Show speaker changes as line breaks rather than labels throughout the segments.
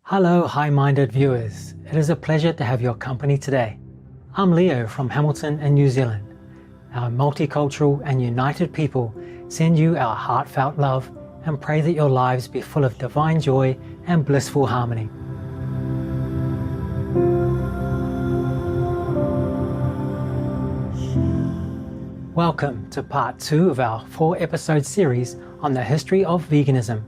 Hello, high-minded viewers. It is a pleasure to have your company today. I'm Leo from Hamilton in New Zealand. Our multicultural and united people send you our heartfelt love and pray that your lives be full of divine joy and blissful harmony. Welcome to part 2 of our 4-episode series on the history of veganism.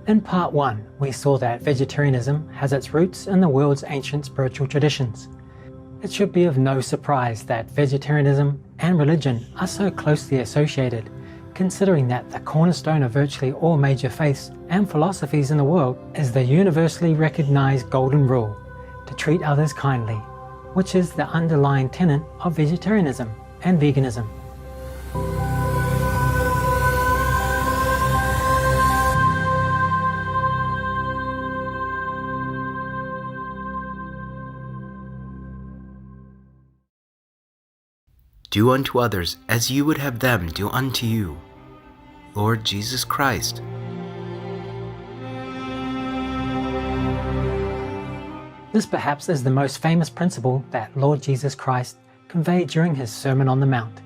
In part 1, we saw that vegetarianism has its roots in the world's ancient spiritual traditions. It should be of no surprise that vegetarianism and religion are so closely associated, considering that the cornerstone of virtually all major faiths and philosophies in the world is the universally recognized golden rule, to treat others kindly, which is the underlying tenet of vegetarianism and veganism.
Do unto others as you would have them do unto you. Lord Jesus Christ.
This perhaps is the most famous principle that Lord Jesus Christ conveyed during his Sermon on the Mount.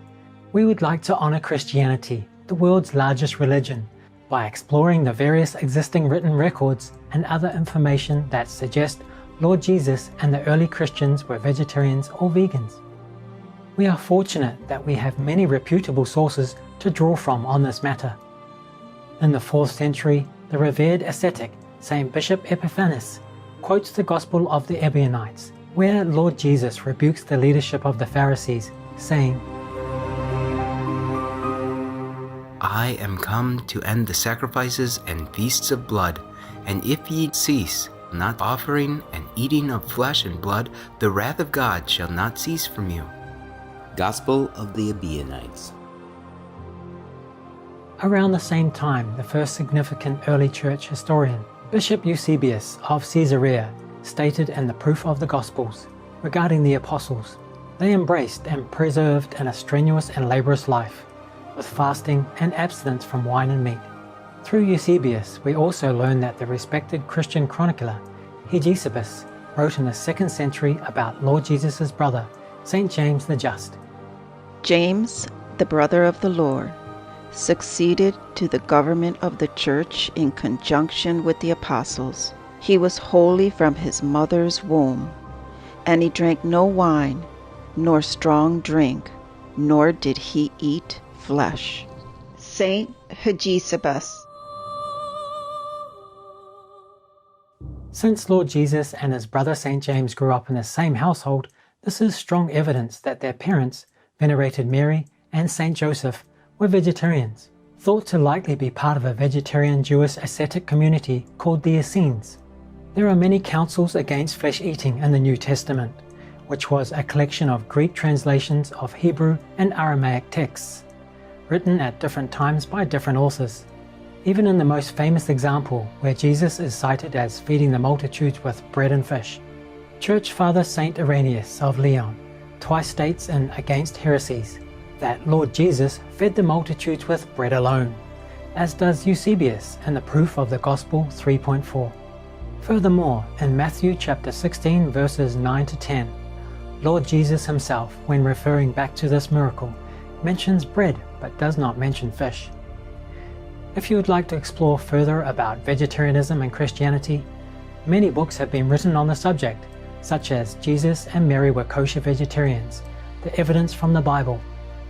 We would like to honor Christianity, the world's largest religion, by exploring the various existing written records and other information that suggest Lord Jesus and the early Christians were vegetarians or vegans. We are fortunate that we have many reputable sources to draw from on this matter. In the 4th century, the revered ascetic Saint Bishop Epiphanes quotes the Gospel of the Ebionites, where Lord Jesus rebukes the leadership of the Pharisees, saying,
I am come to end the sacrifices and feasts of blood, and if ye cease not offering and eating of flesh and blood, the wrath of God shall not cease from you. Gospel of the Ebionites.
Around the same time, the first significant early church historian, Bishop Eusebius of Caesarea, stated in the Proof of the Gospels regarding the apostles, they embraced and preserved in a strenuous and laborious life, with fasting and abstinence from wine and meat. Through Eusebius, we also learn that the respected Christian chronicler Hegesippus wrote in the 2nd century about Lord Jesus' brother, St. James the Just.
James, the brother of the Lord, succeeded to the government of the church in conjunction with the apostles. He was holy from his mother's womb, and he drank no wine, nor strong drink, nor did he eat flesh. Saint Hegesippus.
Since Lord Jesus and his brother St. James grew up in the same household, this is strong evidence that their parents, venerated Mary and St. Joseph, were vegetarians, thought to likely be part of a vegetarian Jewish ascetic community called the Essenes. There are many counsels against flesh eating in the New Testament, which was a collection of Greek translations of Hebrew and Aramaic texts, written at different times by different authors. Even in the most famous example, where Jesus is cited as feeding the multitudes with bread and fish, Church Father Saint Irenaeus of Lyon twice states in Against Heresies that Lord Jesus fed the multitudes with bread alone, as does Eusebius in the Proof of the Gospel 3.4. Furthermore, in Matthew chapter 16 verses 9 to 10, Lord Jesus himself, when referring back to this miracle, mentions bread but does not mention fish. If you would like to explore further about vegetarianism and Christianity, many books have been written on the subject, such as Jesus and Mary were kosher vegetarians, The Evidence from the Bible,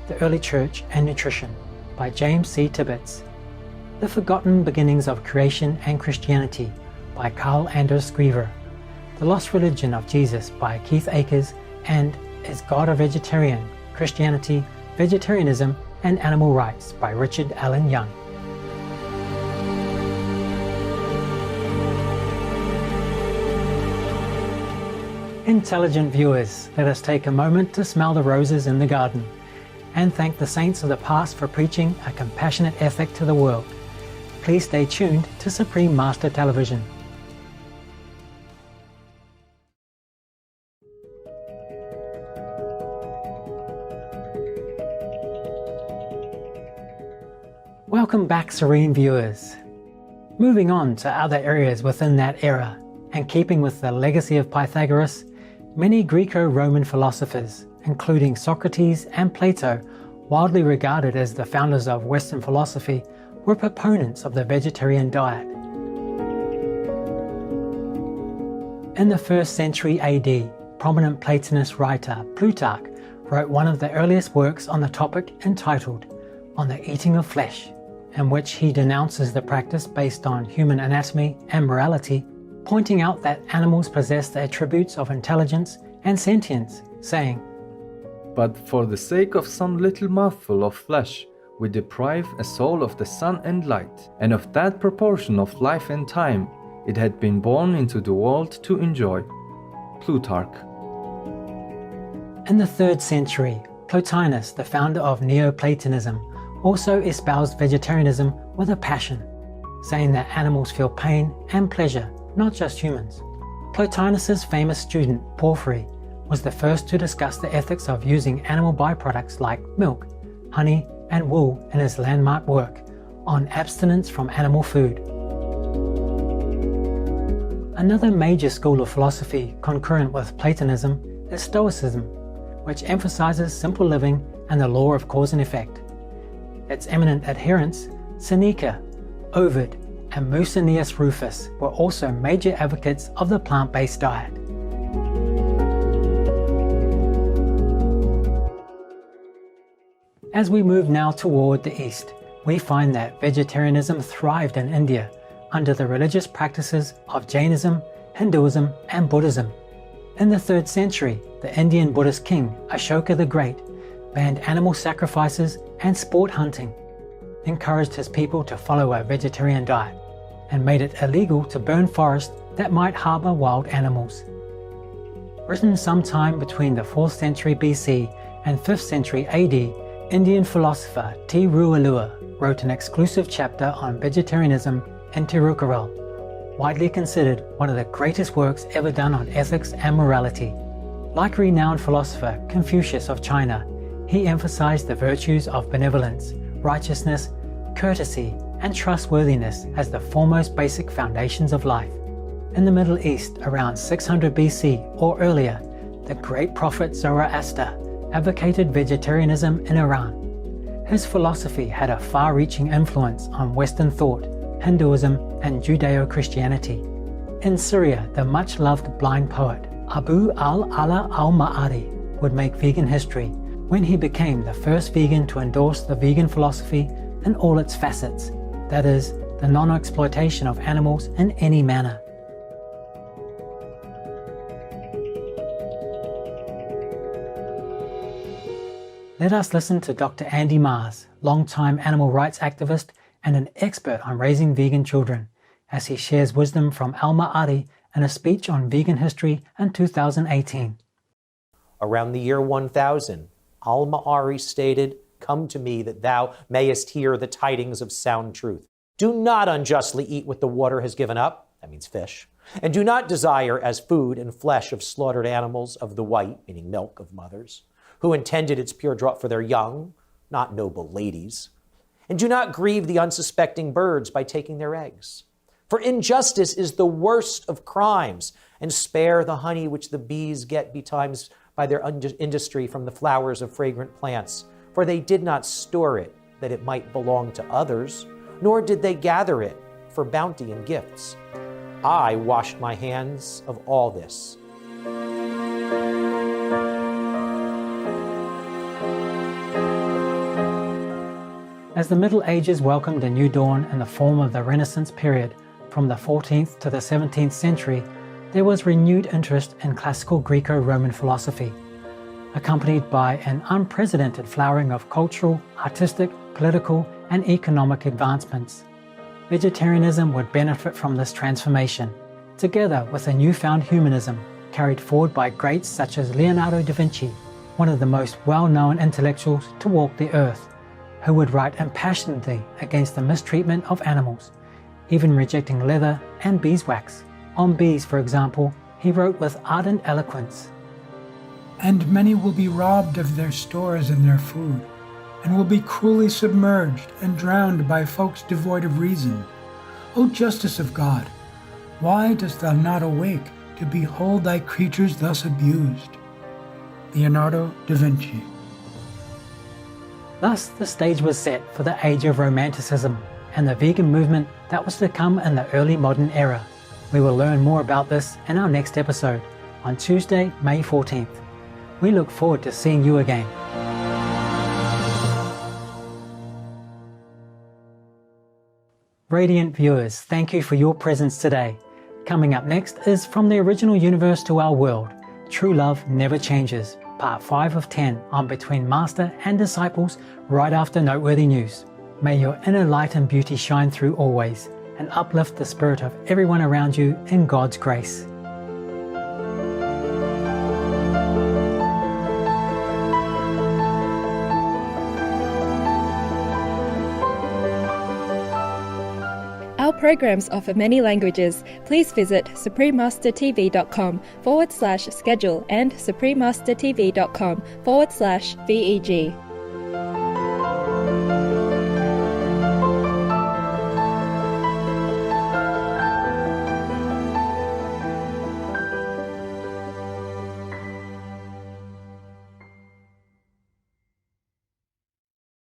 The Early Church and Nutrition by James C. Tibbetts, The Forgotten Beginnings of Creation and Christianity by Carl Anders Scriver, The Lost Religion of Jesus by Keith Akers, and Is God a Vegetarian? Christianity, Vegetarianism and Animal Rights by Richard Allen Young. Intelligent viewers, let us take a moment to smell the roses in the garden and thank the saints of the past for preaching a compassionate ethic to the world. Please stay tuned to Supreme Master Television. Welcome back, serene viewers. Moving on to other areas within that era, and keeping with the legacy of Pythagoras, many Greco-Roman philosophers, including Socrates and Plato, widely regarded as the founders of Western philosophy, were proponents of the vegetarian diet. In the 1st century AD, prominent Platonist writer Plutarch wrote one of the earliest works on the topic entitled On the Eating of Flesh, in which he denounces the practice based on human anatomy and morality, pointing out that animals possess the attributes of intelligence and sentience, saying,
"But for the sake of some little mouthful of flesh, we deprive a soul of the sun and light, and of that proportion of life and time it had been born into the world to enjoy." Plutarch.
In the 3rd century, Plotinus, the founder of Neoplatonism, also espoused vegetarianism with a passion, saying that animals feel pain and pleasure, not just humans. Plotinus's famous student, Porphyry, was the first to discuss the ethics of using animal byproducts like milk, honey, and wool in his landmark work on abstinence from animal food. Another major school of philosophy concurrent with Platonism is Stoicism, which emphasizes simple living and the law of cause and effect. Its eminent adherents, Seneca, Ovid, and Musonius Rufus, were also major advocates of the plant-based diet. As we move now toward the east, we find that vegetarianism thrived in India under the religious practices of Jainism, Hinduism, and Buddhism. In the 3rd century, the Indian Buddhist king Ashoka the Great banned animal sacrifices and sport hunting, encouraged his people to follow a vegetarian diet, and made it illegal to burn forests that might harbor wild animals. Written sometime between the 4th century BC and 5th century AD, Indian philosopher T. Rualua wrote an exclusive chapter on vegetarianism in Tirukkural, widely considered one of the greatest works ever done on ethics and morality. Like renowned philosopher Confucius of China, he emphasized the virtues of benevolence, righteousness, courtesy, and trustworthiness as the foremost basic foundations of life. In the Middle East, around 600 BC or earlier, the great prophet Zoroaster advocated vegetarianism in Iran. His philosophy had a far-reaching influence on Western thought, Hinduism, and Judeo-Christianity. In Syria, the much-loved blind poet Abu al-Ala al-Ma'ari would make vegan history when he became the first vegan to endorse the vegan philosophy in all its facets, that is, the non-exploitation of animals in any manner. Let us listen to Dr. Andy Mars, longtime animal rights activist and an expert on raising vegan children, as he shares wisdom from al-Ma'ari in a speech on vegan history in 2018.
Around the year 1000, al-Ma'ari stated, "Come to me that thou mayest hear the tidings of sound truth. Do not unjustly eat what the water has given up," that means fish, "and do not desire as food and flesh of slaughtered animals of the white," meaning milk of mothers, "who intended its pure draught for their young, not noble ladies. And do not grieve the unsuspecting birds by taking their eggs. For injustice is the worst of crimes, and spare the honey which the bees get betimes by their industry from the flowers of fragrant plants. For they did not store it that it might belong to others, nor did they gather it for bounty and gifts. I washed my hands of all this."
As the Middle Ages welcomed a new dawn in the form of the Renaissance period, from the 14th to the 17th century, there was renewed interest in classical Greco-Roman philosophy, accompanied by an unprecedented flowering of cultural, artistic, political, and economic advancements. Vegetarianism would benefit from this transformation, together with a newfound humanism carried forward by greats such as Leonardo da Vinci, one of the most well-known intellectuals to walk the earth, who would write impassionedly against the mistreatment of animals, even rejecting leather and beeswax. On bees, for example, he wrote with ardent eloquence,
"And many will be robbed of their stores and their food, and will be cruelly submerged and drowned by folks devoid of reason. O justice of God, Why dost thou not awake to behold thy creatures thus abused? Leonardo da Vinci.
Thus, the stage was set for the age of Romanticism and the vegan movement that was to come in the early modern era. We will learn more about this in our next episode on Tuesday, May 14th. We look forward to seeing you again. Radiant viewers, thank you for your presence today. Coming up next is From the Original Universe to Our World, True Love Never Changes, Part 5 of 10 on Between Master and Disciples right after Noteworthy News. May your inner light and beauty shine through always and uplift the spirit of everyone around you in God's grace.
Our programs offer many languages. Please visit suprememastertv.com/schedule and suprememastertv.com/VEG.